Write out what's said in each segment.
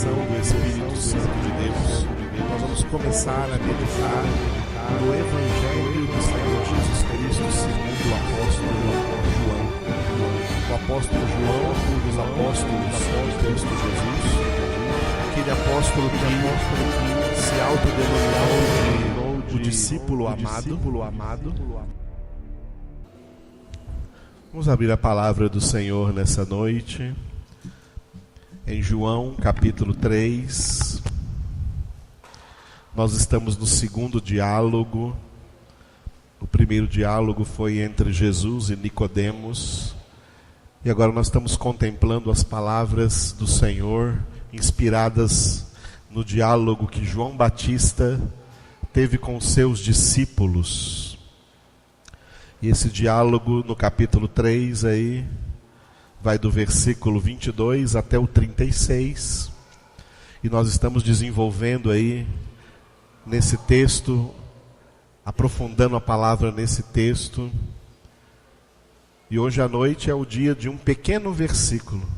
direção do Espírito Santo de Deus, nós vamos começar a meditar no Evangelho do Senhor Jesus Cristo segundo o apóstolo João. O apóstolo João, um dos apóstolos de Cristo Jesus, aquele apóstolo que se autodenominou de o discípulo amado. Vamos abrir a palavra do Senhor nessa noite, em João capítulo 3. Nós estamos no segundo diálogo. O primeiro diálogo foi entre Jesus e Nicodemos. E agora nós estamos contemplando as palavras do Senhor, inspiradas no diálogo que João Batista teve com seus discípulos. E esse diálogo no capítulo 3 aí, vai do versículo 22 até o 36. E nós estamos desenvolvendo aí, nesse texto, aprofundando a palavra nesse texto. E hoje à noite é o dia de um pequeno versículo.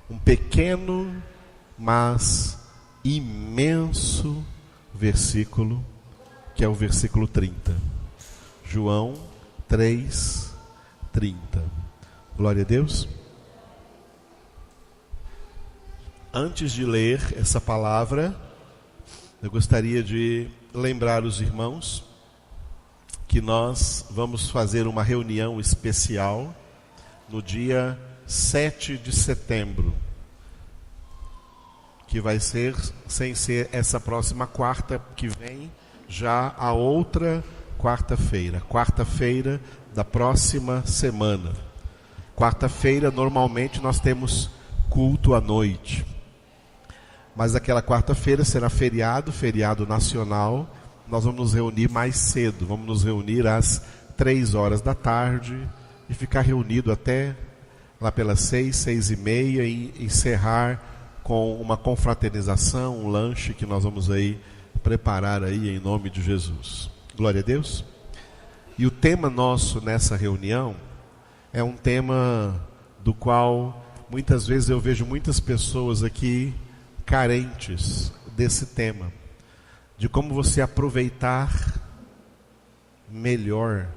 Um pequeno, mas imenso versículo, que é o versículo 30. João 3:30. Glória a Deus. Antes de ler essa palavra, eu gostaria de lembrar os irmãos que nós vamos fazer uma reunião especial no dia 7 de setembro, que vai ser, sem ser essa próxima quarta que vem, já a outra quarta-feira da próxima semana. Quarta-feira, normalmente, nós temos culto à noite. Mas aquela quarta-feira será feriado nacional. Nós vamos nos reunir mais cedo. Vamos nos reunir às 3h da tarde e ficar reunido até lá pelas 6h30 e encerrar com uma confraternização, um lanche que nós vamos aí preparar aí em nome de Jesus. Glória a Deus. E o tema nosso nessa reunião é um tema do qual muitas vezes eu vejo muitas pessoas aqui carentes desse tema, de como você aproveitar melhor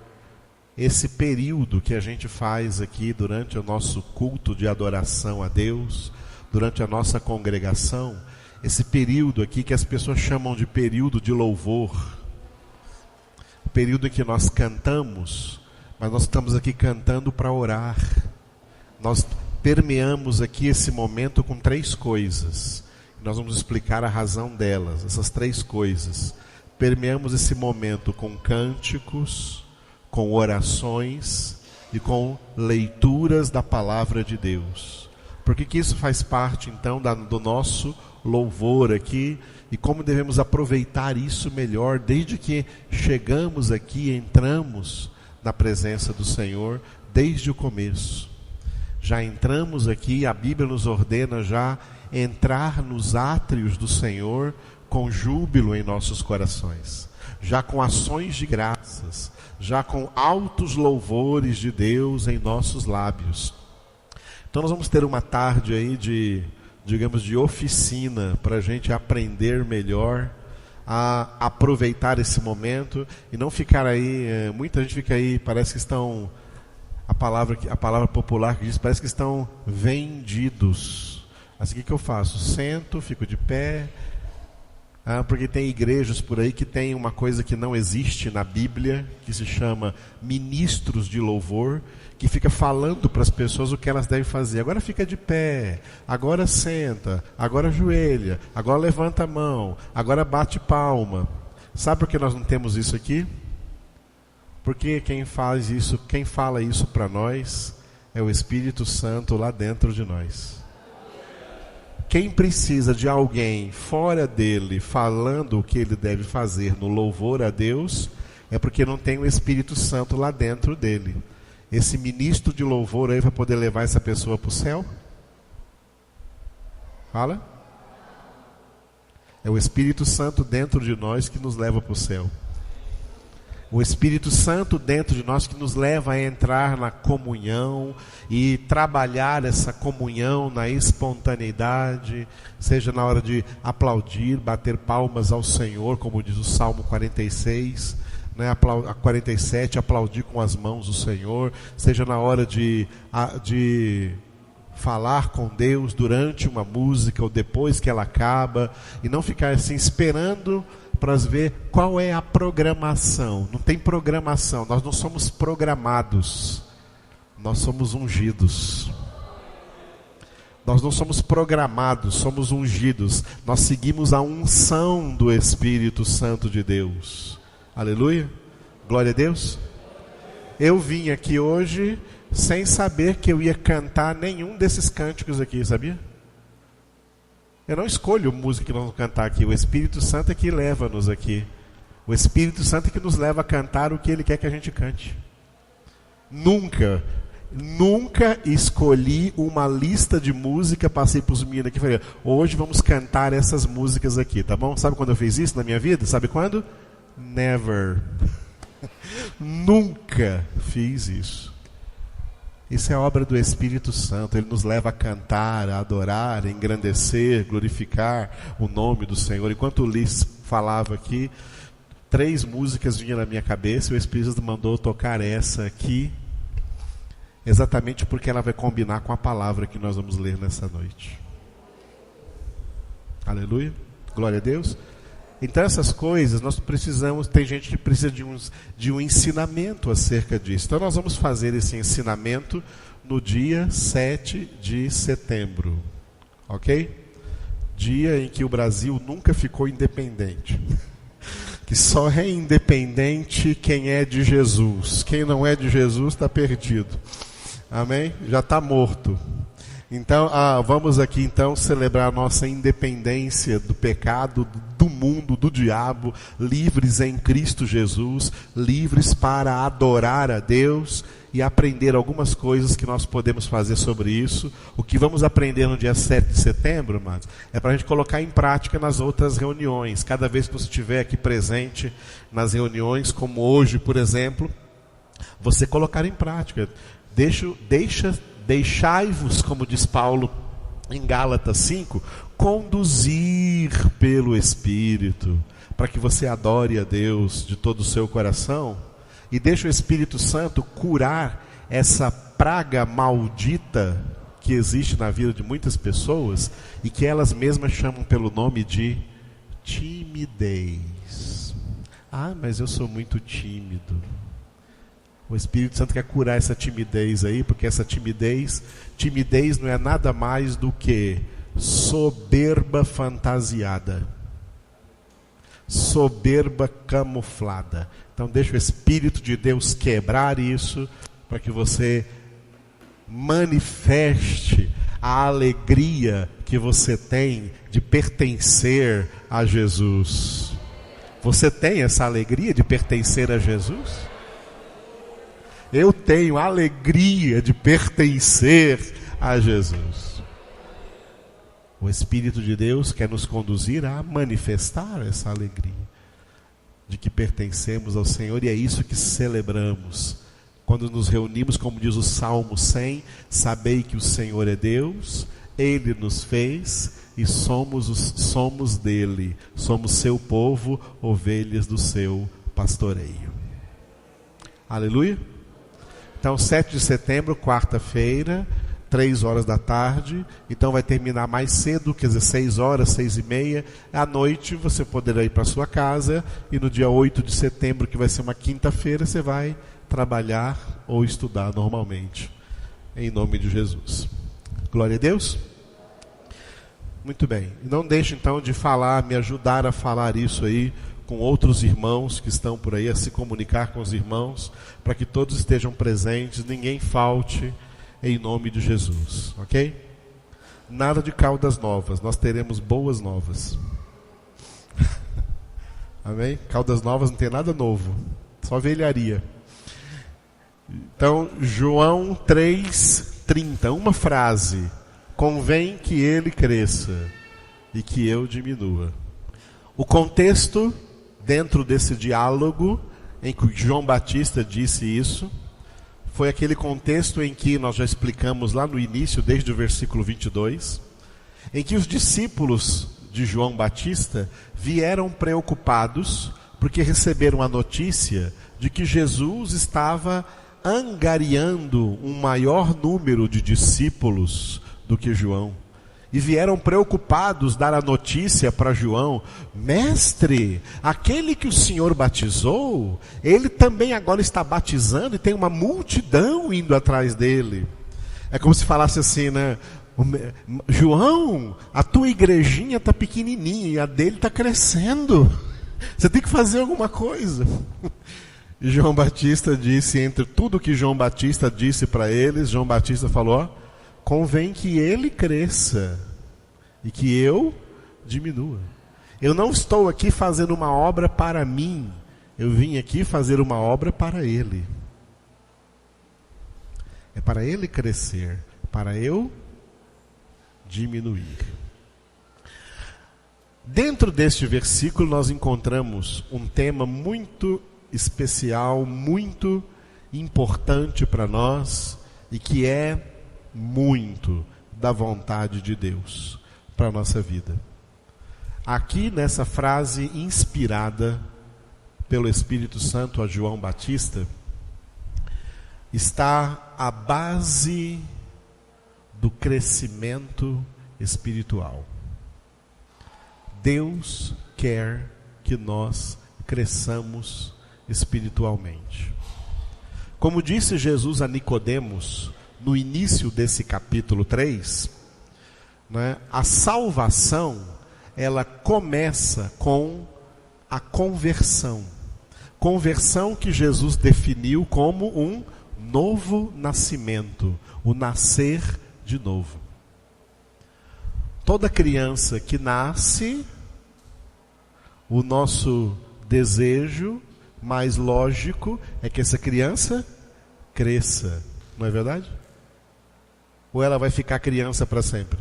esse período que a gente faz aqui durante o nosso culto de adoração a Deus, durante a nossa congregação, esse período aqui que as pessoas chamam de período de louvor. O período em que nós cantamos, mas nós estamos aqui cantando para orar. Nós permeamos aqui esse momento com 3 coisas. Nós vamos explicar a razão delas, essas 3 coisas. Permeamos esse momento com cânticos, com orações e com leituras da palavra de Deus. Porque que isso faz parte então do nosso louvor aqui, e como devemos aproveitar isso melhor desde que chegamos aqui, entramos na presença do Senhor desde o começo. Já entramos aqui, a Bíblia nos ordena já entrar nos átrios do Senhor com júbilo em nossos corações, já com ações de graças, já com altos louvores de Deus em nossos lábios. Então nós vamos ter uma tarde aí de oficina para a gente aprender melhor a aproveitar esse momento e não ficar aí, muita gente fica aí, parece que estão, a palavra popular que diz, parece que estão vendidos. Assim, o que eu faço? Sento, fico de pé, porque tem igrejas por aí que tem uma coisa que não existe na Bíblia, que se chama ministros de louvor, que fica falando para as pessoas o que elas devem fazer. Agora fica de pé, agora senta, agora ajoelha, agora levanta a mão, agora bate palma. Sabe por que nós não temos isso aqui? Porque quem fala isso para nós é o Espírito Santo lá dentro de nós. Quem precisa de alguém fora dele falando o que ele deve fazer no louvor a Deus é porque não tem o Espírito Santo lá dentro dele. Esse ministro de louvor aí vai poder levar essa pessoa para o céu? Fala. É o Espírito Santo dentro de nós que nos leva para o céu. O Espírito Santo dentro de nós que nos leva a entrar na comunhão e trabalhar essa comunhão na espontaneidade, seja na hora de aplaudir, bater palmas ao Senhor, como diz o Salmo 46, né, 47, aplaudir com as mãos o Senhor, seja na hora de falar com Deus durante uma música ou depois que ela acaba, e não ficar assim esperando para ver qual é a programação. Não tem programação, nós não somos programados, nós somos ungidos. Nós não somos programados, somos ungidos. Nós seguimos a unção do Espírito Santo de Deus. Aleluia, glória a Deus. Eu vim aqui hoje sem saber que eu ia cantar nenhum desses cânticos aqui, sabia? Eu não escolho música que nós vamos cantar aqui. O Espírito Santo é que leva-nos aqui. O Espírito Santo é que nos leva a cantar o que Ele quer que a gente cante. Nunca escolhi uma lista de música, passei para os meninos aqui e falei, hoje vamos cantar essas músicas aqui, tá bom? Sabe quando eu fiz isso na minha vida? Sabe quando? Never. Nunca fiz isso. Isso é obra do Espírito Santo. Ele nos leva a cantar, a adorar, a engrandecer, glorificar o nome do Senhor. Enquanto o Liz falava aqui, 3 músicas vinham na minha cabeça e o Espírito Santo mandou tocar essa aqui, exatamente porque ela vai combinar com a palavra que nós vamos ler nessa noite. Aleluia, glória a Deus. Então essas coisas nós precisamos, tem gente que precisa de um ensinamento acerca disso. Então nós vamos fazer esse ensinamento no dia 7 de setembro, ok? Dia em que o Brasil nunca ficou independente. Que só é independente quem é de Jesus. Quem não é de Jesus está perdido. Amém? Já está morto. Então, vamos aqui então celebrar a nossa independência do pecado, do mundo, do diabo, livres em Cristo Jesus, livres para adorar a Deus e aprender algumas coisas que nós podemos fazer sobre isso. O que vamos aprender no dia 7 de setembro, amados, é para a gente colocar em prática nas outras reuniões. Cada vez que você estiver aqui presente nas reuniões, como hoje, por exemplo, você colocar em prática. Deixai-vos, como diz Paulo em Gálatas 5, conduzir pelo Espírito, para que você adore a Deus de todo o seu coração, e deixe o Espírito Santo curar essa praga maldita que existe na vida de muitas pessoas, e que elas mesmas chamam pelo nome de timidez. Mas eu sou muito tímido. O Espírito Santo quer curar essa timidez aí, porque essa timidez não é nada mais do que soberba fantasiada, soberba camuflada. Então deixa o Espírito de Deus quebrar isso, para que você manifeste a alegria que você tem de pertencer a Jesus. Você tem essa alegria de pertencer a Jesus? Eu tenho a alegria de pertencer a Jesus. O Espírito de Deus quer nos conduzir a manifestar essa alegria de que pertencemos ao Senhor, e é isso que celebramos quando nos reunimos, como diz o Salmo 100, sabei que o Senhor é Deus, Ele nos fez e somos dele, somos seu povo, ovelhas do seu pastoreio. Aleluia. Então 7 de setembro, quarta-feira, 3 horas da tarde, então vai terminar mais cedo, quer dizer 6 horas, 6:30, à noite você poderá ir para sua casa, e no dia 8 de setembro, que vai ser uma quinta-feira, você vai trabalhar ou estudar normalmente, em nome de Jesus. Glória a Deus. Muito bem, não deixe então de falar, me ajudar a falar isso aí, com outros irmãos que estão por aí, a se comunicar com os irmãos, para que todos estejam presentes, ninguém falte, em nome de Jesus, ok? Nada de Caldas Novas, nós teremos boas novas. Amém? Caldas Novas não tem nada novo, só velharia. Então, João 3:30, uma frase: convém que ele cresça e que eu diminua. O contexto dentro desse diálogo em que João Batista disse isso. Foi aquele contexto em que nós já explicamos lá no início, desde o versículo 22, em que os discípulos de João Batista vieram preocupados porque receberam a notícia de que Jesus estava angariando um maior número de discípulos do que João. E vieram preocupados dar a notícia para João: mestre, aquele que o Senhor batizou, ele também agora está batizando e tem uma multidão indo atrás dele. É como se falasse assim, né? João, a tua igrejinha está pequenininha e a dele está crescendo. Você tem que fazer alguma coisa. E João Batista disse, entre tudo que João Batista disse para eles, João Batista falou: ó, convém que ele cresça e que eu diminua. Eu não estou aqui fazendo uma obra para mim, eu vim aqui fazer uma obra para ele. É para ele crescer, para eu diminuir. Dentro deste versículo nós encontramos um tema muito especial, muito importante para nós e que é muito da vontade de Deus para a nossa vida. Aqui nessa frase inspirada pelo Espírito Santo a João Batista, está a base do crescimento espiritual. Deus quer que nós cresçamos espiritualmente. Como disse Jesus a Nicodemos, no início desse capítulo 3, né, a salvação, ela começa com a conversão. Conversão que Jesus definiu como um novo nascimento, o nascer de novo. Toda criança que nasce, o nosso desejo mais lógico é que essa criança cresça, não é verdade? Ou ela vai ficar criança para sempre?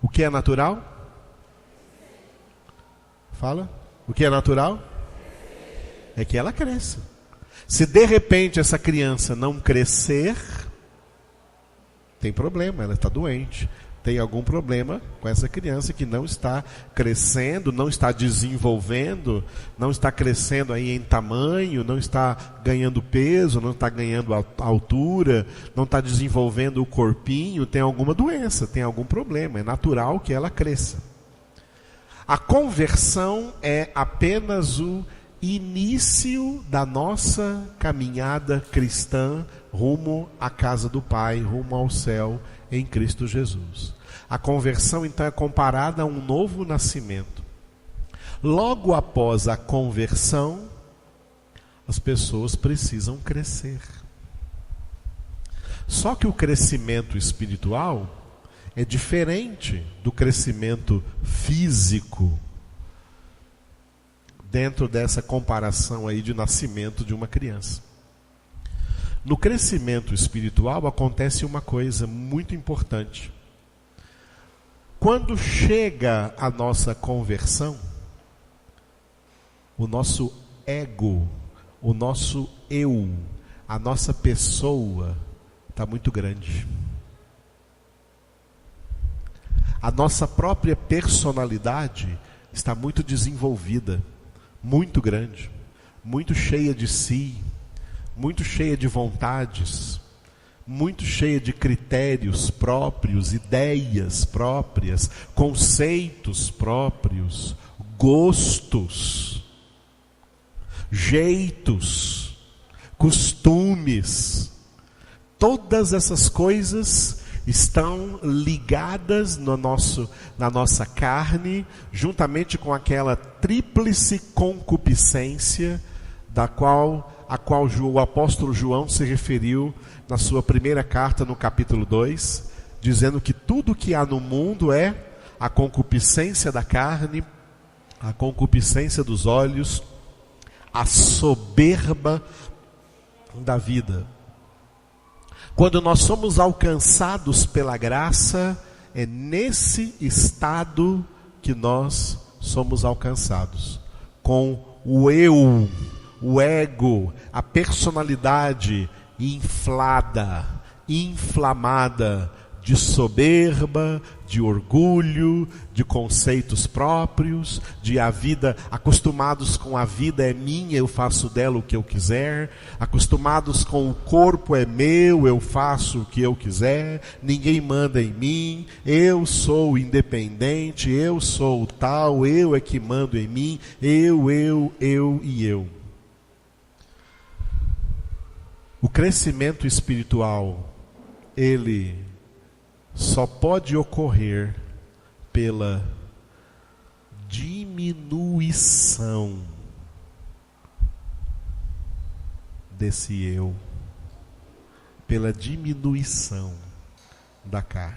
O que é natural? Fala. O que é natural? É que ela cresça. Se de repente essa criança não crescer, tem problema, ela está doente. Tem algum problema com essa criança que não está crescendo, não está desenvolvendo, não está crescendo aí em tamanho, não está ganhando peso, não está ganhando altura, não está desenvolvendo o corpinho, tem alguma doença, tem algum problema, é natural que ela cresça. A conversão é apenas o início da nossa caminhada cristã rumo à casa do Pai, rumo ao céu em Cristo Jesus. A conversão então é comparada a um novo nascimento. Logo após a conversão, as pessoas precisam crescer. Só que o crescimento espiritual é diferente do crescimento físico, dentro dessa comparação aí de nascimento de uma criança. No crescimento espiritual acontece uma coisa muito importante. Quando chega a nossa conversão, o nosso ego, o nosso eu, a nossa pessoa está muito grande. A nossa própria personalidade está muito desenvolvida, muito grande, muito cheia de si, muito cheia de vontades, muito cheia de critérios próprios, ideias próprias, conceitos próprios, gostos, jeitos, costumes. Todas essas coisas estão ligadas na nossa carne, juntamente com aquela tríplice concupiscência a qual o apóstolo João se referiu na sua primeira carta, no capítulo 2, dizendo que tudo que há no mundo é a concupiscência da carne, a concupiscência dos olhos, a soberba da vida. Quando nós somos alcançados pela graça, é nesse estado que nós somos alcançados, com o eu, o ego, a personalidade inflada, inflamada de soberba, de orgulho, de conceitos próprios, de a vida, acostumados com a vida é minha, eu faço dela o que eu quiser, acostumados com o corpo é meu, eu faço o que eu quiser, ninguém manda em mim, eu sou independente, eu sou tal, eu é que mando em mim, eu e eu. O crescimento espiritual, ele só pode ocorrer pela diminuição desse eu, pela diminuição da carne.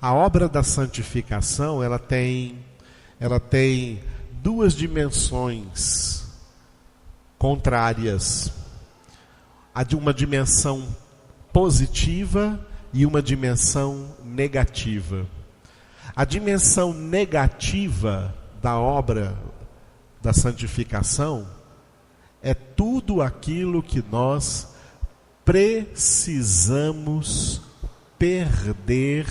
A obra da santificação, ela tem duas dimensões contrárias. A de uma dimensão positiva e uma dimensão negativa. A dimensão negativa da obra da santificação é tudo aquilo que nós precisamos perder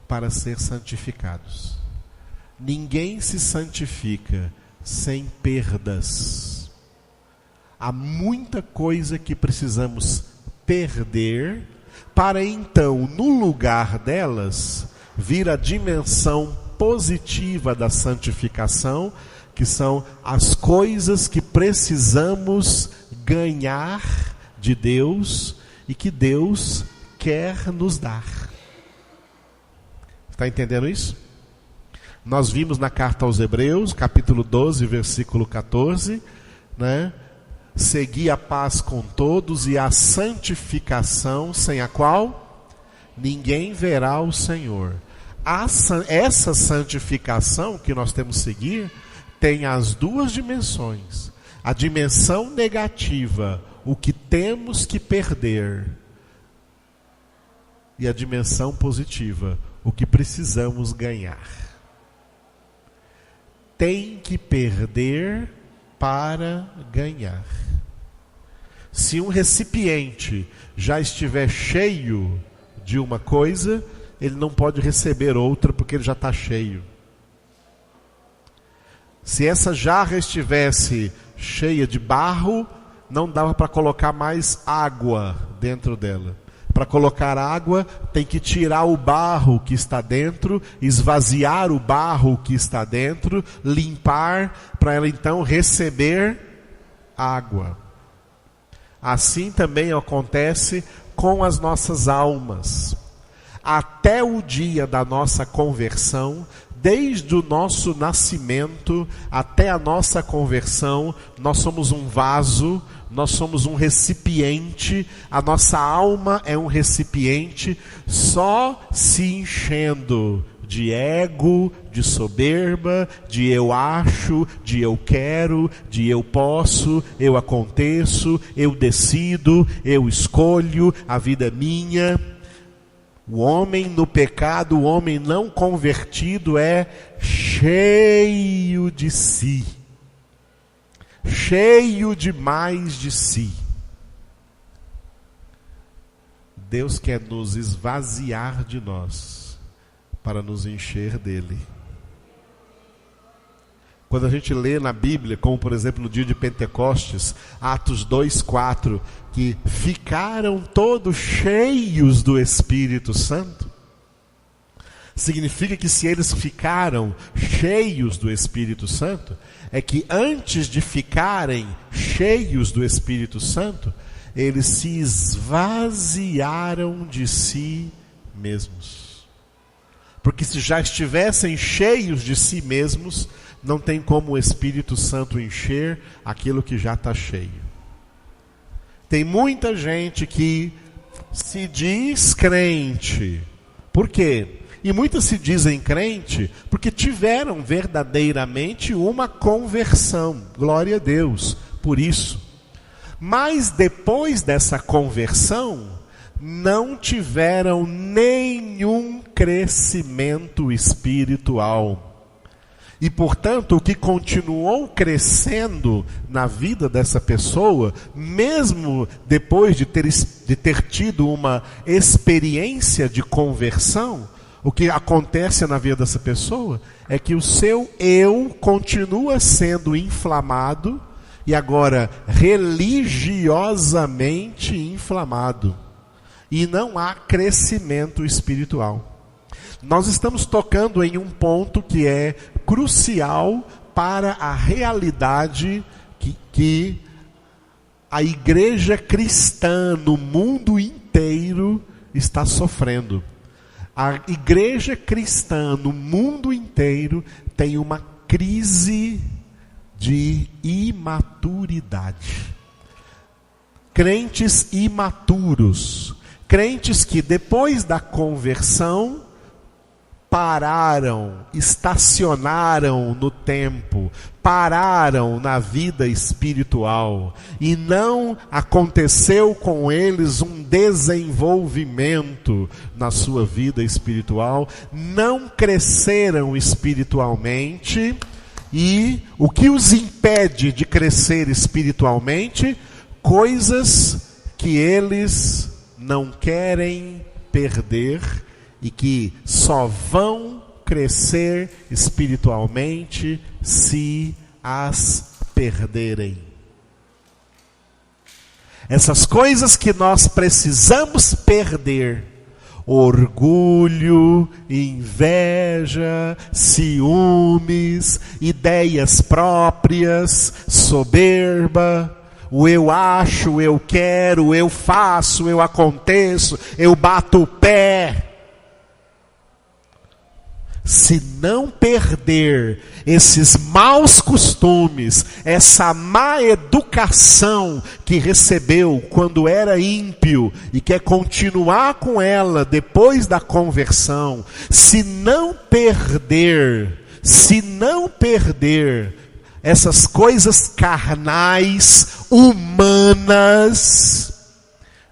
para ser santificados. Ninguém se santifica sem perdas. Há muita coisa que precisamos perder para então, no lugar delas, vir a dimensão positiva da santificação, que são as coisas que precisamos ganhar de Deus e que Deus quer nos dar. Está entendendo isso? Nós vimos na carta aos Hebreus, capítulo 12, versículo 14, né? Segui a paz com todos e a santificação, sem a qual ninguém verá o Senhor. Essa santificação que nós temos que seguir tem as duas dimensões. A dimensão negativa, o que temos que perder, e a dimensão positiva, o que precisamos ganhar. Tem que perder para ganhar. Se um recipiente já estiver cheio de uma coisa, ele não pode receber outra porque ele já está cheio. Se essa jarra estivesse cheia de barro, não dava para colocar mais água dentro dela. Para colocar água, tem que tirar o barro que está dentro, esvaziar o barro que está dentro, limpar, para ela então receber água. Assim também acontece com as nossas almas. Até o dia da nossa conversão, desde o nosso nascimento até a nossa conversão, nós somos um vaso, nós somos um recipiente, a nossa alma é um recipiente só se enchendo de ego, de soberba, de eu acho, de eu quero, de eu posso, eu aconteço, eu decido, eu escolho, a vida é minha. O homem no pecado, o homem não convertido é cheio de si. Cheio demais de si. Deus quer nos esvaziar de nós para nos encher dele. Quando a gente lê na Bíblia, como por exemplo no dia de Pentecostes, Atos 2:4, que ficaram todos cheios do Espírito Santo, significa que se eles ficaram cheios do Espírito Santo, é que antes de ficarem cheios do Espírito Santo, eles se esvaziaram de si mesmos. Porque se já estivessem cheios de si mesmos, não tem como o Espírito Santo encher aquilo que já está cheio. Tem muita gente que se diz crente. Por quê? E muitas se dizem crente porque tiveram verdadeiramente uma conversão. Glória a Deus por isso. Mas depois dessa conversão, não tiveram nenhum crescimento espiritual. E, portanto, o que continuou crescendo na vida dessa pessoa, mesmo depois de ter tido uma experiência de conversão, o que acontece na vida dessa pessoa é que o seu eu continua sendo inflamado e agora religiosamente inflamado. E não há crescimento espiritual. Nós estamos tocando em um ponto que é crucial para a realidade que a igreja cristã no mundo inteiro está sofrendo. A igreja cristã no mundo inteiro tem uma crise de imaturidade. Crentes imaturos, crentes que depois da conversão pararam, estacionaram no tempo, pararam na vida espiritual e não aconteceu com eles um desenvolvimento na sua vida espiritual, não cresceram espiritualmente e o que os impede de crescer espiritualmente? Coisas que eles não querem perder e que só vão crescer espiritualmente se as perderem. Essas coisas que nós precisamos perder: orgulho, inveja, ciúmes, ideias próprias, soberba, o eu acho, eu quero, eu faço, eu aconteço, eu bato o pé. Se não perder esses maus costumes, essa má educação que recebeu quando era ímpio e quer continuar com ela depois da conversão, se não perder essas coisas carnais, humanas,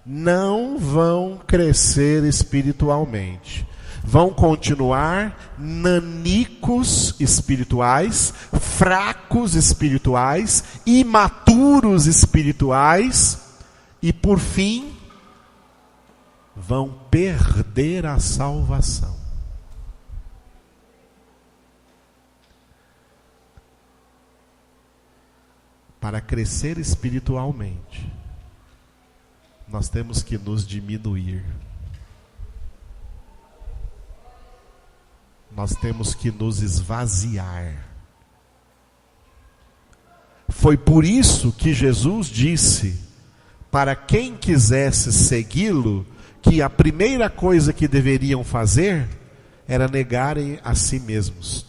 não vão crescer espiritualmente. Vão continuar nanicos espirituais, fracos espirituais, imaturos espirituais e, por fim, vão perder a salvação. Para crescer espiritualmente, nós temos que nos diminuir. Nós temos que nos esvaziar. Foi por isso que Jesus disse, para quem quisesse segui-lo, que a primeira coisa que deveriam fazer era negarem a si mesmos.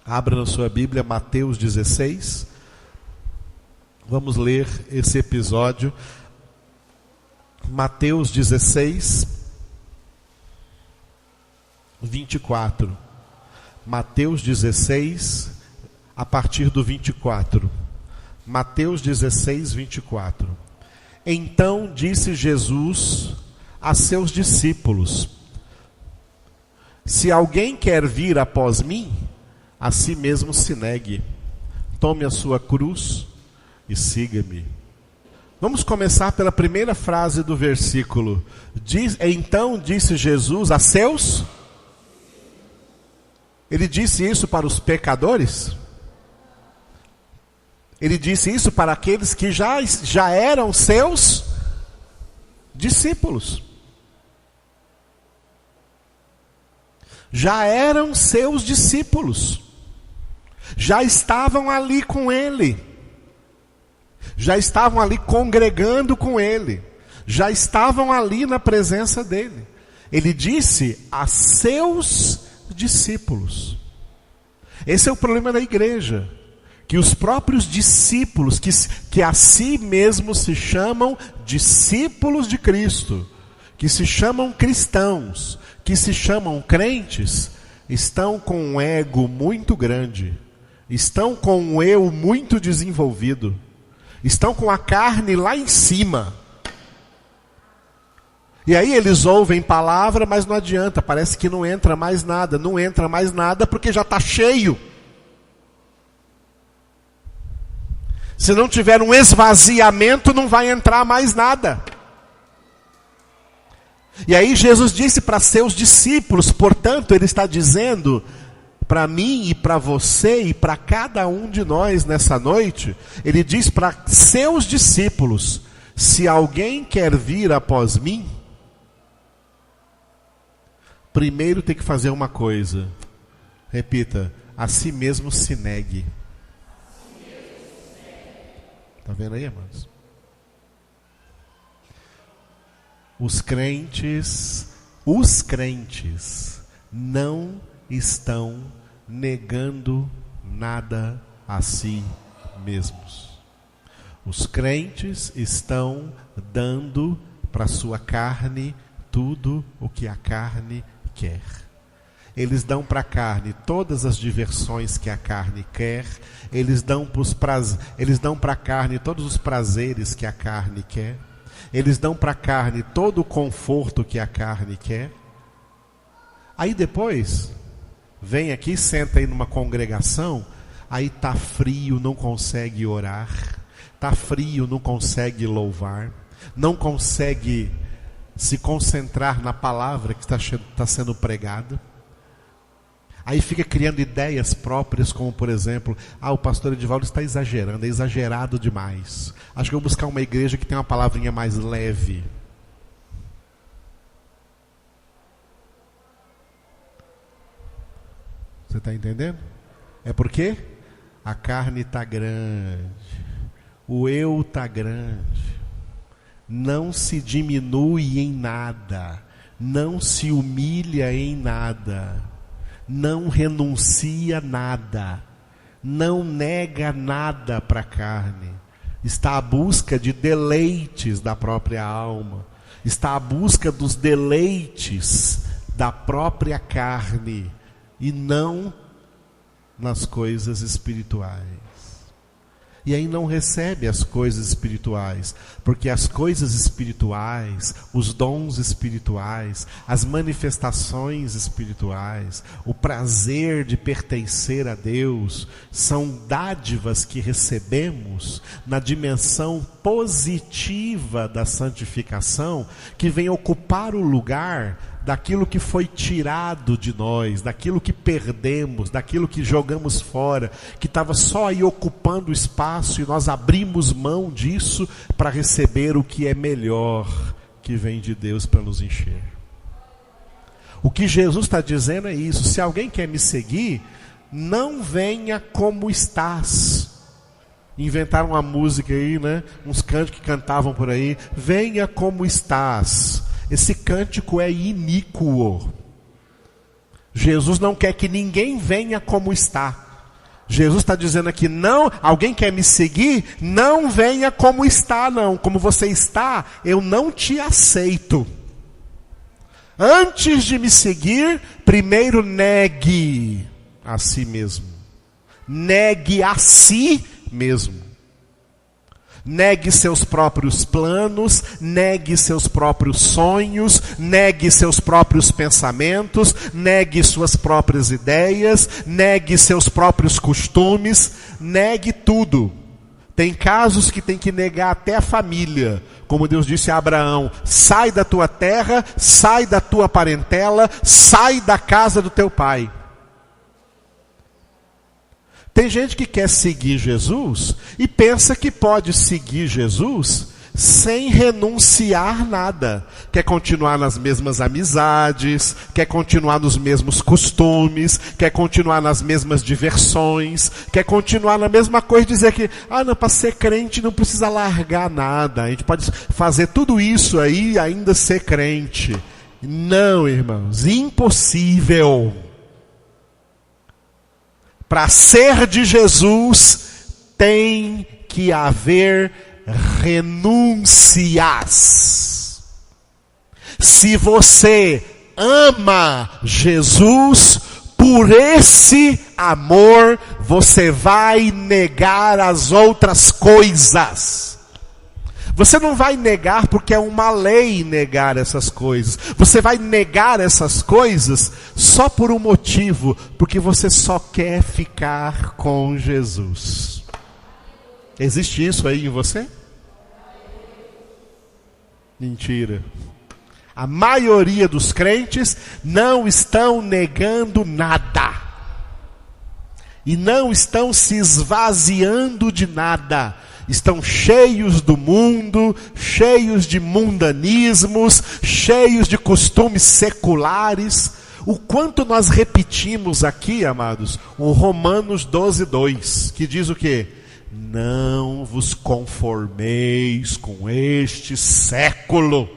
Abra na sua Bíblia Mateus 16. Vamos ler esse episódio. Mateus 16, 24. Mateus 16, a partir do 24. Mateus 16, 24. Então disse Jesus a seus discípulos: se alguém quer vir após mim, a si mesmo se negue, tome a sua cruz e siga-me. Vamos começar pela primeira frase do versículo. Então disse Jesus a seus... Ele disse isso para os pecadores? Ele disse isso para aqueles que já eram seus discípulos. Já eram seus discípulos. Já estavam ali com ele. Já estavam ali congregando com ele. Já estavam ali na presença dele. Ele disse a seus discípulos. Esse é o problema da igreja, que os próprios discípulos, que a si mesmos se chamam discípulos de Cristo, que se chamam cristãos, que se chamam crentes, estão com um ego muito grande, estão com um eu muito desenvolvido, estão com a carne lá em cima, E aí eles ouvem palavra, mas não adianta, parece que não entra mais nada. Não entra mais nada porque já está cheio. Se não tiver um esvaziamento, não vai entrar mais nada. E aí Jesus disse para seus discípulos, portanto, ele está dizendo para mim e para você e para cada um de nós nessa noite, ele diz para seus discípulos: se alguém quer vir após mim, primeiro tem que fazer uma coisa. Repita: a si mesmo se negue. Está vendo aí, irmãos? Os crentes não estão negando nada a si mesmos. Os crentes estão dando para a sua carne tudo o que a carne quer. Eles dão para a carne todas as diversões que a carne quer. Eles dão para a carne todos os prazeres que a carne quer. Eles dão para a carne todo o conforto que a carne quer. Aí depois, vem aqui, senta aí numa congregação, aí está frio, não consegue orar. Está frio, não consegue louvar. Não consegue se concentrar na palavra que está sendo pregada. Aí fica criando ideias próprias, como por exemplo, o pastor Edivaldo está exagerando, é exagerado demais. Acho que eu vou buscar uma igreja que tem uma palavrinha mais leve. Você está entendendo? É porque a carne está grande, o eu está grande. Não se diminui em nada, não se humilha em nada, não renuncia nada, não nega nada para a carne. Está à busca de deleites da própria alma, está à busca dos deleites da própria carne e não nas coisas espirituais. E aí não recebe as coisas espirituais, porque as coisas espirituais, os dons espirituais, as manifestações espirituais, o prazer de pertencer a Deus, são dádivas que recebemos na dimensão positiva da santificação, que vem ocupar o lugar daquilo que foi tirado de nós, daquilo que perdemos, daquilo que jogamos fora, que estava só aí ocupando o espaço, e nós abrimos mão disso para receber o que é melhor, que vem de Deus para nos encher. O que Jesus está dizendo é isso: se alguém quer me seguir, não venha como estás. Inventaram uma música aí, né? Uns cânticos que cantavam por aí: venha como estás. Esse cântico é iníquo. Jesus não quer que ninguém venha como está. Jesus está dizendo aqui: não, alguém quer me seguir? Não venha como está, não. Como você está, eu não te aceito. Antes de me seguir, primeiro negue a si mesmo. Negue a si mesmo. Negue seus próprios planos, negue seus próprios sonhos, negue seus próprios pensamentos, negue suas próprias ideias, negue seus próprios costumes, negue tudo. Tem casos que tem que negar até a família. Como Deus disse a Abraão: sai da tua terra, sai da tua parentela, sai da casa do teu pai. Tem gente que quer seguir Jesus e pensa que pode seguir Jesus sem renunciar nada. Quer continuar nas mesmas amizades, quer continuar nos mesmos costumes, quer continuar nas mesmas diversões, quer continuar na mesma coisa, dizer que, não, para ser crente não precisa largar nada. A gente pode fazer tudo isso aí e ainda ser crente. Não, irmãos, impossível. Para ser de Jesus, tem que haver renúncias. Se você ama Jesus, por esse amor, você vai negar as outras coisas. Você não vai negar porque é uma lei negar essas coisas. Você vai negar essas coisas só por um motivo, porque você só quer ficar com Jesus. Existe isso aí em você? Mentira. A maioria dos crentes não estão negando nada. E não estão se esvaziando de nada. Estão cheios do mundo, cheios de mundanismos, cheios de costumes seculares. O quanto nós repetimos aqui, amados, o Romanos 12:2, que diz o quê? Não vos conformeis com este século,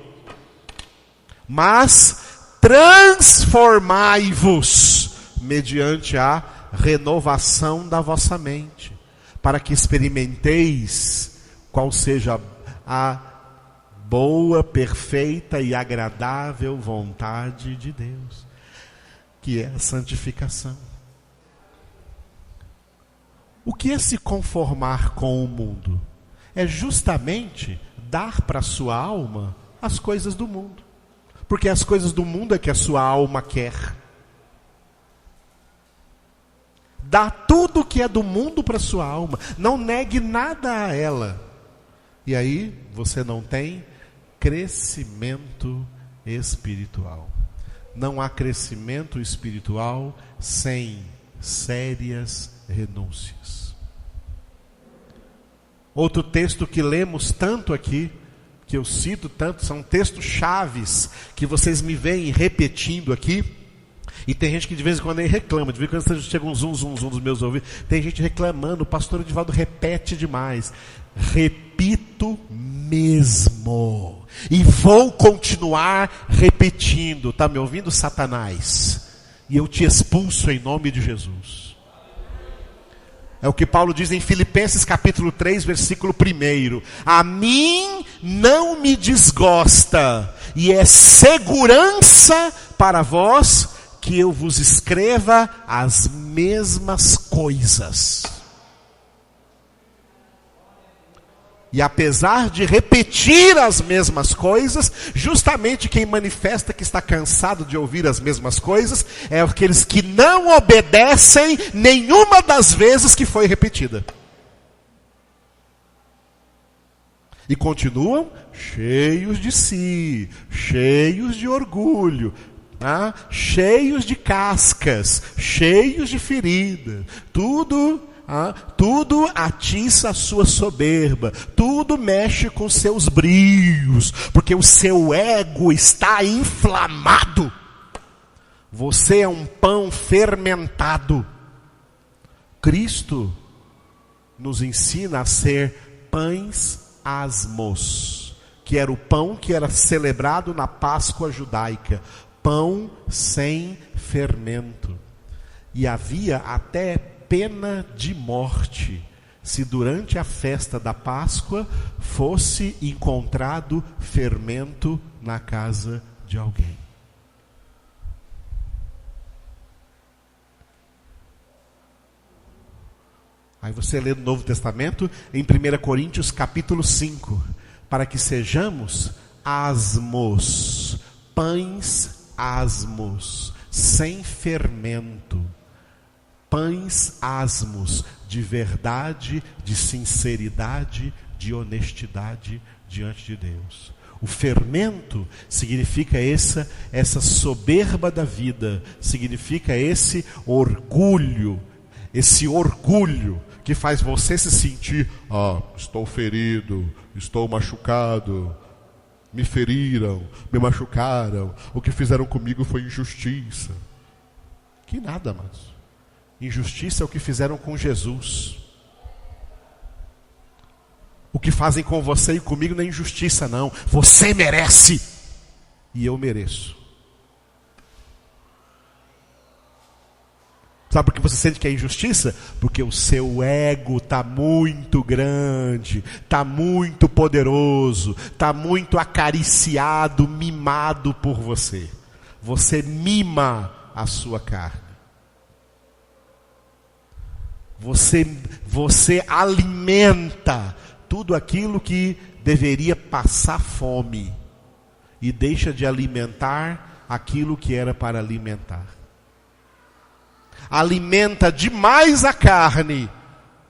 mas transformai-vos mediante a renovação da vossa mente, para que experimenteis qual seja a boa, perfeita e agradável vontade de Deus, que é a santificação. O que é se conformar com o mundo? É justamente dar para a sua alma as coisas do mundo, porque as coisas do mundo é que a sua alma quer. Dá tudo que é do mundo para a sua alma. Não negue nada a ela. E aí você não tem crescimento espiritual. Não há crescimento espiritual sem sérias renúncias. Outro texto que lemos tanto aqui, que eu cito tanto, são textos chaves que vocês me veem repetindo aqui. E tem gente que de vez em quando aí reclama, de vez em quando chega um zum dos meus ouvidos, tem gente reclamando, o pastor Edivaldo repete demais. Repito mesmo, e vou continuar repetindo. Está me ouvindo, Satanás? E eu te expulso em nome de Jesus. É o que Paulo diz em Filipenses capítulo 3, versículo 1. A mim não me desgosta, e é segurança para vós que eu vos escreva as mesmas coisas. E apesar de repetir as mesmas coisas, justamente quem manifesta que está cansado de ouvir as mesmas coisas é aqueles que não obedecem nenhuma das vezes que foi repetida. E continuam cheios de si, cheios de orgulho, cheios de cascas, cheios de ferida, tudo atiça a sua soberba, tudo mexe com seus brios, porque o seu ego está inflamado. Você é um pão fermentado. Cristo nos ensina a ser pães asmos, que era o pão que era celebrado na Páscoa judaica. Pão sem fermento. E havia até pena de morte se durante a festa da Páscoa fosse encontrado fermento na casa de alguém. Aí você lê no Novo Testamento, em 1 Coríntios capítulo 5, para que sejamos asmos, pães asmos, sem fermento, pães asmos, de verdade, de sinceridade, de honestidade diante de Deus. O fermento significa essa soberba da vida, significa esse orgulho que faz você se sentir, estou ferido, estou machucado, me feriram, me machucaram, o que fizeram comigo foi injustiça. Que nada, mas injustiça é o que fizeram com Jesus. O que fazem com você e comigo não é injustiça, não. Você merece e eu mereço. Sabe por que você sente que é injustiça? Porque o seu ego está muito grande, está muito poderoso, está muito acariciado, mimado por você. Você mima a sua carne. Você alimenta tudo aquilo que deveria passar fome e deixa de alimentar aquilo que era para alimentar. Alimenta demais a carne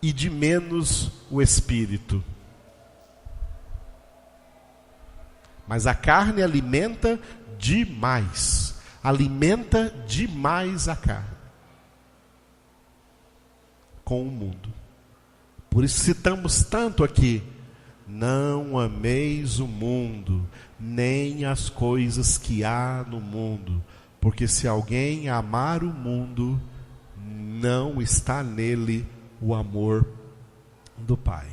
e de menos o espírito. Mas a carne alimenta demais. Alimenta demais a carne. Com o mundo. Por isso citamos tanto aqui. Não ameis o mundo, nem as coisas que há no mundo. Porque se alguém amar o mundo, não está nele o amor do Pai.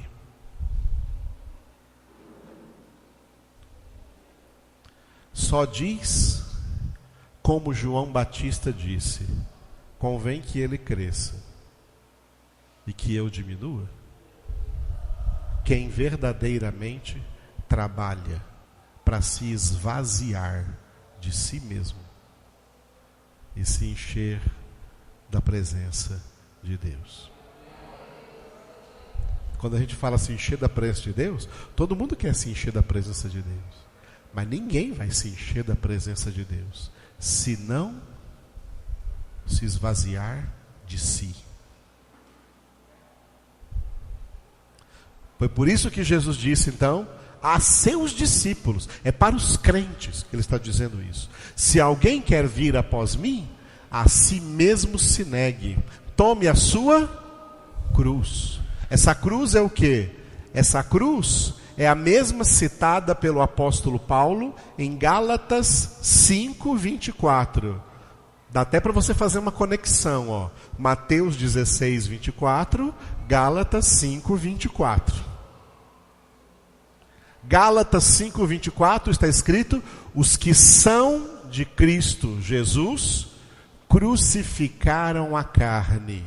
Só diz, como João Batista disse, convém que ele cresça e que eu diminua. Quem verdadeiramente trabalha para se esvaziar de si mesmo e se encher da presença de Deus. Quando a gente fala se encher da presença de Deus, todo mundo quer se encher da presença de Deus. Mas ninguém vai se encher da presença de Deus se não se esvaziar de si. Foi por isso que Jesus disse então a seus discípulos, é para os crentes que ele está dizendo isso: se alguém quer vir após mim, a si mesmo se negue, tome a sua cruz. Essa cruz é o quê? Essa cruz é a mesma citada pelo apóstolo Paulo em Gálatas 5:24. Dá até para você fazer uma conexão, ó. Mateus 16:24, Gálatas 5:24. Gálatas 5:24 está escrito: os que são de Cristo Jesus crucificaram a carne.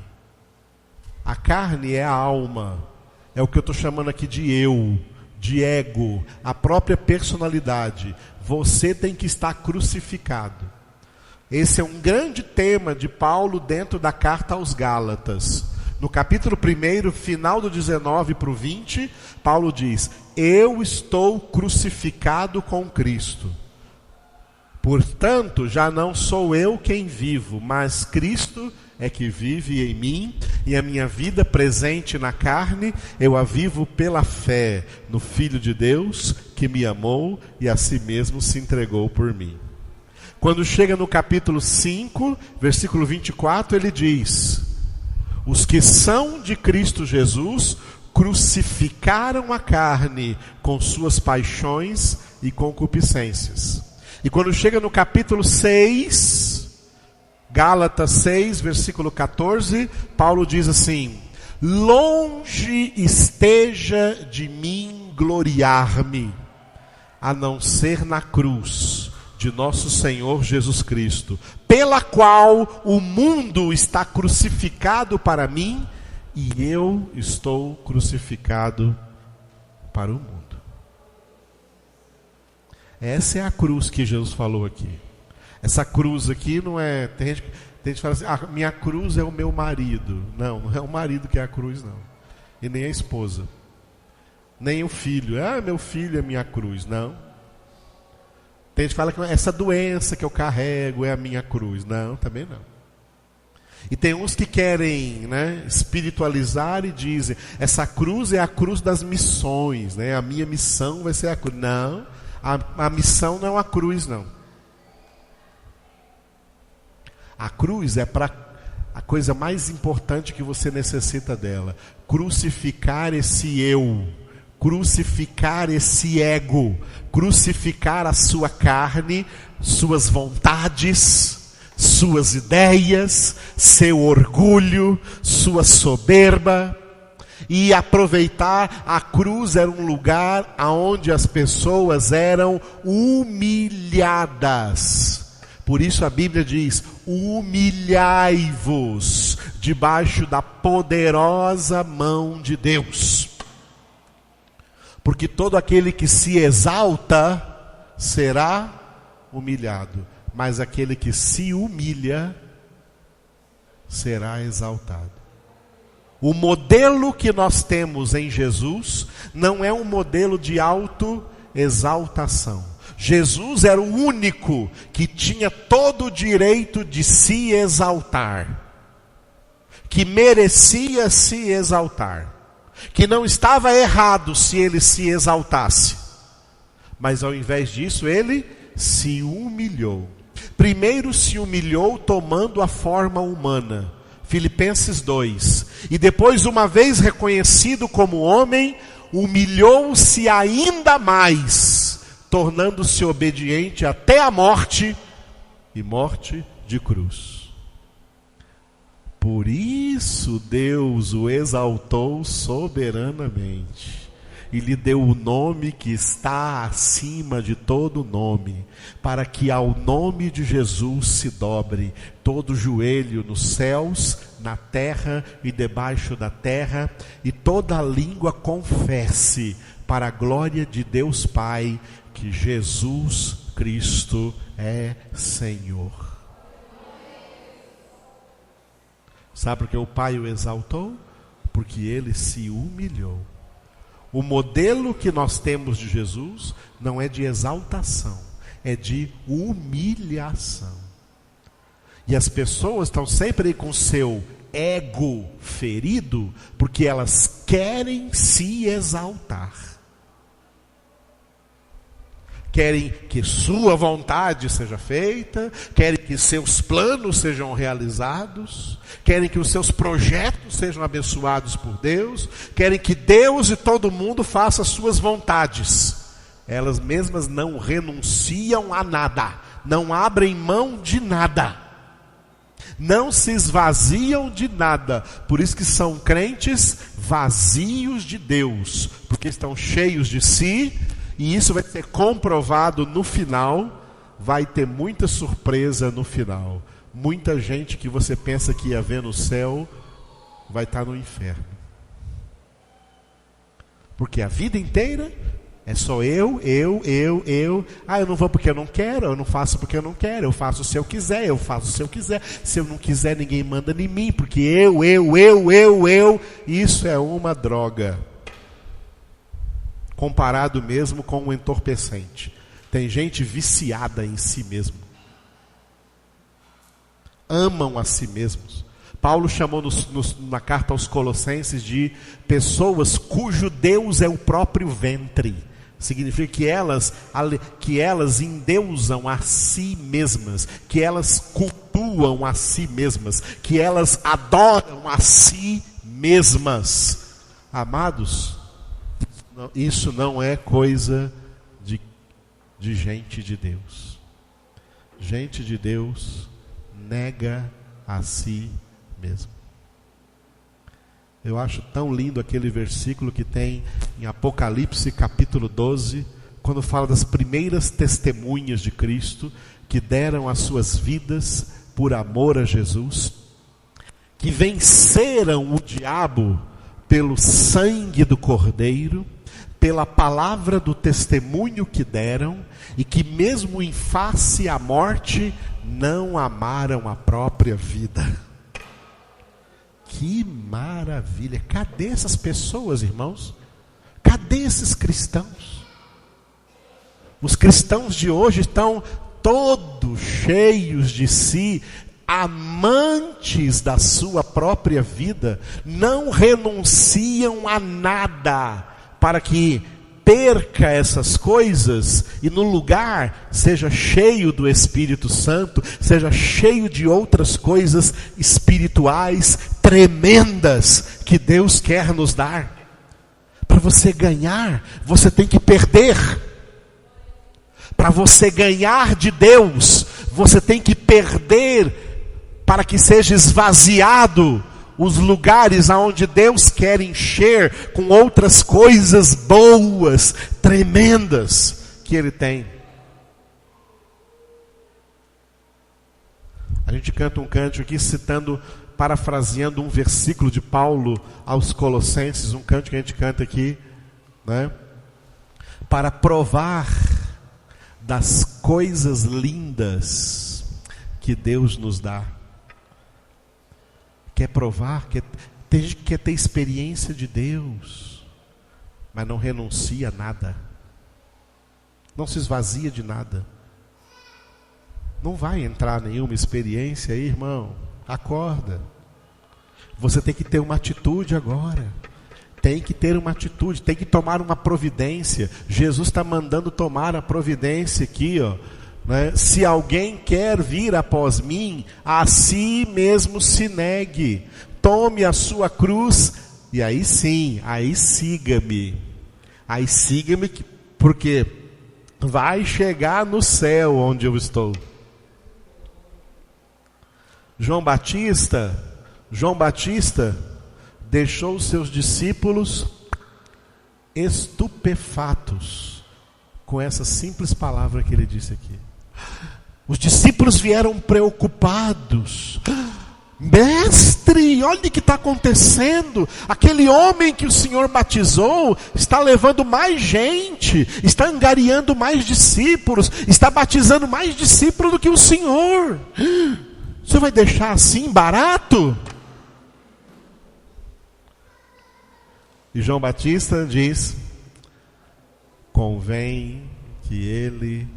A carne é a alma, é o que eu estou chamando aqui de eu, de ego, a própria personalidade. Você tem que estar crucificado. Esse é um grande tema de Paulo dentro da carta aos Gálatas. No capítulo 1, final do 19 para o 20, Paulo diz: eu estou crucificado com Cristo. Portanto, já não sou eu quem vivo, mas Cristo é que vive em mim, e a minha vida presente na carne, eu a vivo pela fé no Filho de Deus, que me amou e a si mesmo se entregou por mim. Quando chega no capítulo 5, versículo 24, ele diz: os que são de Cristo Jesus crucificaram a carne com suas paixões e concupiscências. E quando chega no capítulo 6, Gálatas 6, versículo 14, Paulo diz assim: longe esteja de mim gloriar-me, a não ser na cruz de nosso Senhor Jesus Cristo, pela qual o mundo está crucificado para mim, e eu estou crucificado para o mundo. Essa é a cruz que Jesus falou aqui. Essa cruz aqui não é... Tem gente que fala assim: ah, minha cruz é o meu marido. Não, não é o marido que é a cruz, não. E nem a esposa. Nem o filho. Ah, meu filho é minha cruz. Não. Tem gente que fala que essa doença que eu carrego é a minha cruz. Não, também não. E tem uns que querem, né, espiritualizar e dizem: essa cruz é a cruz das missões, né? A minha missão vai ser a cruz. Não, a missão não é uma cruz, não. A cruz é para a coisa mais importante que você necessita dela: crucificar esse eu, crucificar esse ego, crucificar a sua carne, suas vontades, suas ideias, seu orgulho, sua soberba. E aproveitar a cruz era um lugar onde as pessoas eram humilhadas. Por isso a Bíblia diz: humilhai-vos debaixo da poderosa mão de Deus. Porque todo aquele que se exalta será humilhado, mas aquele que se humilha será exaltado. O modelo que nós temos em Jesus não é um modelo de autoexaltação. Jesus era o único que tinha todo o direito de se exaltar, que merecia se exaltar, que não estava errado se ele se exaltasse, mas ao invés disso ele se humilhou. Primeiro se humilhou tomando a forma humana, Filipenses 2, e depois, uma vez reconhecido como homem, humilhou-se ainda mais, tornando-se obediente até a morte, e morte de cruz. Por isso Deus o exaltou soberanamente e lhe deu o nome que está acima de todo nome, para que ao nome de Jesus se dobre todo joelho nos céus, na terra e debaixo da terra, e toda língua confesse, para a glória de Deus Pai, que Jesus Cristo é Senhor. Sabe por que o Pai o exaltou? Porque ele se humilhou. O modelo que nós temos de Jesus não é de exaltação, é de humilhação. E as pessoas estão sempre com seu ego ferido, porque elas querem se exaltar. Querem que sua vontade seja feita, querem que seus planos sejam realizados, querem que os seus projetos sejam abençoados por Deus, querem que Deus e todo mundo faça as suas vontades. Elas mesmas não renunciam a nada, não abrem mão de nada, não se esvaziam de nada. Por isso que são crentes vazios de Deus, porque estão cheios de si. E isso vai ser comprovado no final, vai ter muita surpresa no final. Muita gente que você pensa que ia ver no céu, vai estar no inferno. Porque a vida inteira é só eu. Ah, eu não vou porque eu não quero, eu não faço porque eu não quero, eu faço se eu quiser, eu faço se eu quiser. Se eu não quiser, ninguém manda em mim, porque eu. Isso é uma droga. Comparado mesmo com um entorpecente. Tem gente viciada em si mesmo. Amam a si mesmos. Paulo chamou na carta aos Colossenses de pessoas cujo Deus é o próprio ventre. Significa que elas endeusam a si mesmas, que elas cultuam a si mesmas, que elas adoram a si mesmas. Amados, isso não é coisa de gente de Deus. Gente de Deus nega a si mesmo. Eu acho tão lindo aquele versículo que tem em Apocalipse capítulo 12, quando fala das primeiras testemunhas de Cristo, que deram as suas vidas por amor a Jesus, que venceram o diabo pelo sangue do Cordeiro, pela palavra do testemunho que deram, e que mesmo em face à morte, não amaram a própria vida. Que maravilha! Cadê essas pessoas, irmãos? Cadê esses cristãos? Os cristãos de hoje estão todos cheios de si, amantes da sua própria vida, não renunciam a nada para que perca essas coisas e no lugar seja cheio do Espírito Santo, seja cheio de outras coisas espirituais tremendas que Deus quer nos dar. Para você ganhar, você tem que perder. Para você ganhar de Deus, você tem que perder para que seja esvaziado os lugares aonde Deus quer encher com outras coisas boas, tremendas que Ele tem. A gente canta um cântico aqui parafraseando um versículo de Paulo aos Colossenses, um cântico que a gente canta aqui, né? Para provar das coisas lindas que Deus nos dá. Quer provar? Tem gente que quer ter experiência de Deus, mas não renuncia a nada. Não se esvazia de nada. Não vai entrar nenhuma experiência aí, irmão. Acorda. Você tem que ter uma atitude agora. Tem que ter uma atitude, tem que tomar uma providência. Jesus está mandando tomar a providência aqui, ó. Né? Se alguém quer vir após mim, a si mesmo se negue. Tome a sua cruz e aí sim, aí siga-me. Aí siga-me, porque vai chegar no céu onde eu estou. João Batista deixou os seus discípulos estupefatos com essa simples palavra que ele disse aqui. Os discípulos vieram preocupados. Mestre, olha o que está acontecendo. Aquele homem que o Senhor batizou está levando mais gente, está angariando mais discípulos, está batizando mais discípulos do que o Senhor. Você vai deixar assim barato? E João Batista diz: convém que ele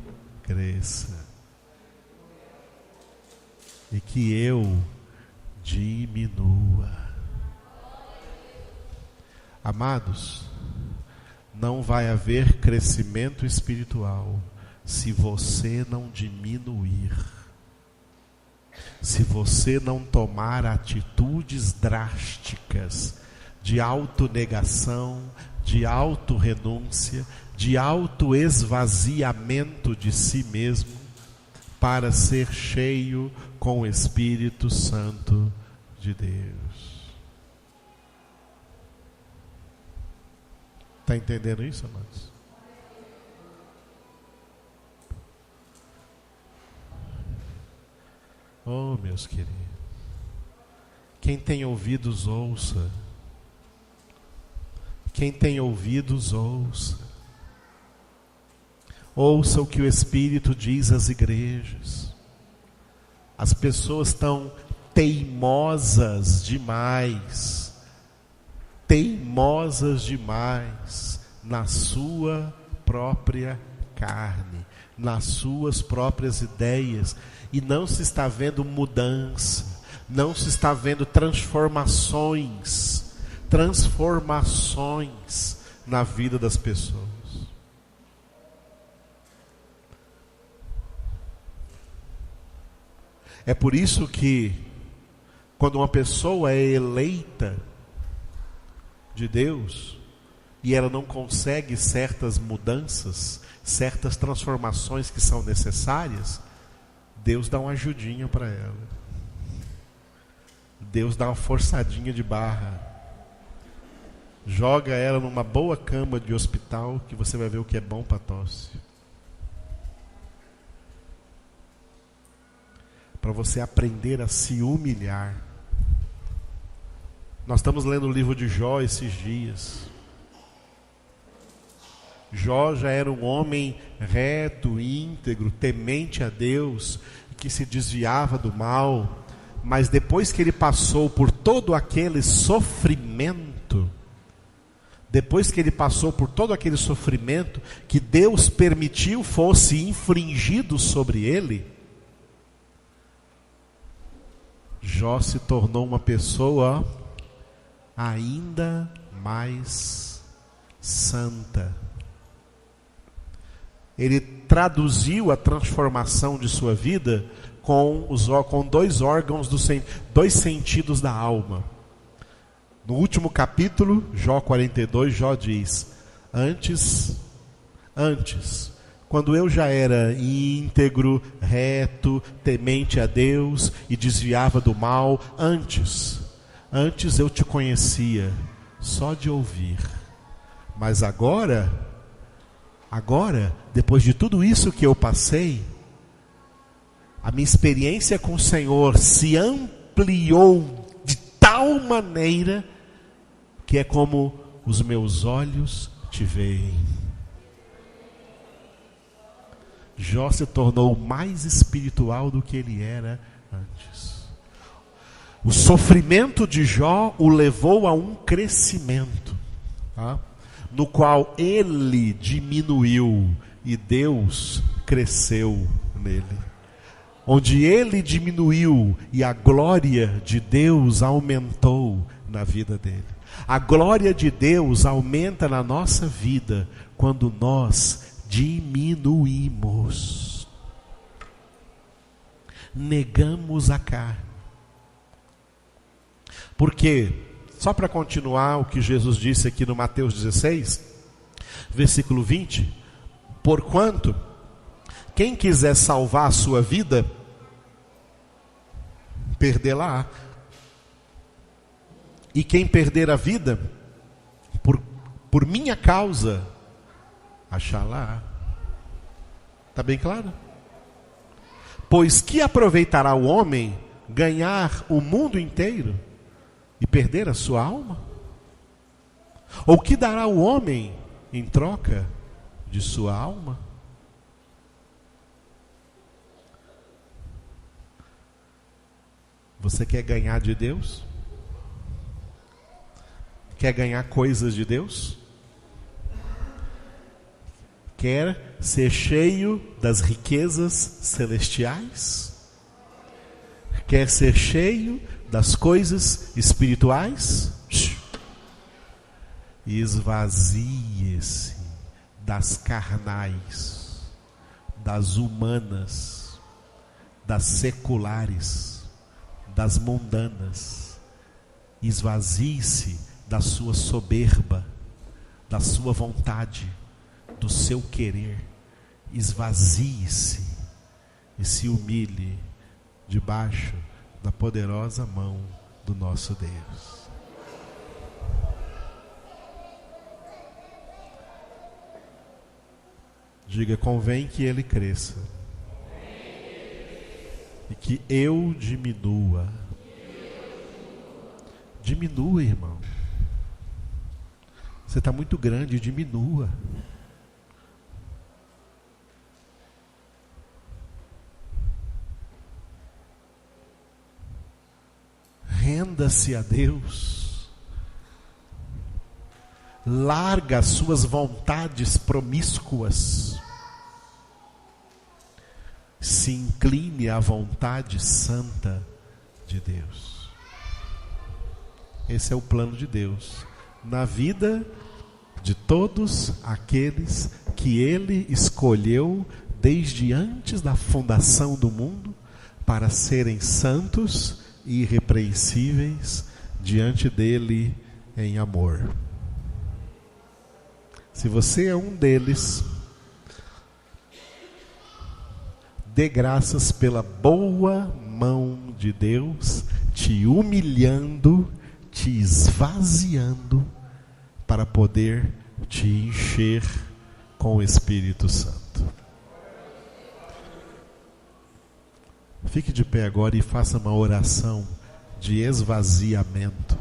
cresça e que eu diminua. Amados, não vai haver crescimento espiritual se você não diminuir. Se você não tomar atitudes drásticas de autonegação, de autorrenúncia, de autoesvaziamento de si mesmo, para ser cheio com o Espírito Santo de Deus. Está entendendo isso, amados? Oh, meus queridos, quem tem ouvidos, ouça. Quem tem ouvidos, ouça. Ouça o que o Espírito diz às igrejas. As pessoas estão teimosas demais. Teimosas demais na sua própria carne, nas suas próprias ideias. E não se está vendo mudança, não se está vendo transformações na vida das pessoas. É por isso que quando uma pessoa é eleita de Deus e ela não consegue certas mudanças, certas transformações que são necessárias, Deus dá uma ajudinha para ela. Deus dá uma forçadinha de barra. Joga ela numa boa cama de hospital, que você vai ver o que é bom para tosse. Para você aprender a se humilhar. Nós estamos lendo o livro de Jó esses dias. Jó já era um homem reto, íntegro, temente a Deus, que se desviava do mal. Mas depois que ele passou por todo aquele sofrimento, que Deus permitiu fosse infligido sobre ele, Jó se tornou uma pessoa ainda mais santa. Ele traduziu a transformação de sua vida com dois órgãos, dois sentidos da alma. No último capítulo, Jó 42, Jó diz: Antes, quando eu já era íntegro, reto, temente a Deus e desviava do mal, antes eu te conhecia só de ouvir. Mas agora, depois de tudo isso que eu passei, a minha experiência com o Senhor se ampliou de tal maneira que é como os meus olhos te veem. Jó se tornou mais espiritual do que ele era antes. O sofrimento de Jó o levou a um crescimento, tá? No qual ele diminuiu e Deus cresceu nele. Onde ele diminuiu e a glória de Deus aumentou na vida dele. A glória de Deus aumenta na nossa vida quando nós diminuímos. Negamos a carne. Porque, só para continuar o que Jesus disse aqui no Mateus 16, versículo 20, porquanto quem quiser salvar a sua vida, perdê-la-á. E quem perder a vida, por minha causa, achá-la-á. Está bem claro? Pois que aproveitará o homem ganhar o mundo inteiro e perder a sua alma? Ou que dará o homem em troca de sua alma? Você quer ganhar de Deus? Quer ganhar coisas de Deus? Quer ser cheio das riquezas celestiais? Quer ser cheio das coisas espirituais? Esvazie-se das carnais, das humanas, das seculares, das mundanas. Esvazie-se da sua soberba, da sua vontade, do seu querer. Esvazie-se e se humilhe debaixo da poderosa mão do nosso Deus. Diga: convém que ele cresça e que eu diminua. Diminua, irmão. Você está muito grande, diminua. Renda-se a Deus. Larga as suas vontades promíscuas. Se incline à vontade santa de Deus. Esse é o plano de Deus na vida de todos aqueles que Ele escolheu desde antes da fundação do mundo para serem santos e irrepreensíveis diante dele em amor. Se você é um deles, dê graças pela boa mão de Deus, te humilhando, te esvaziando, para poder te encher com o Espírito Santo. Fique de pé agora e faça uma oração de esvaziamento.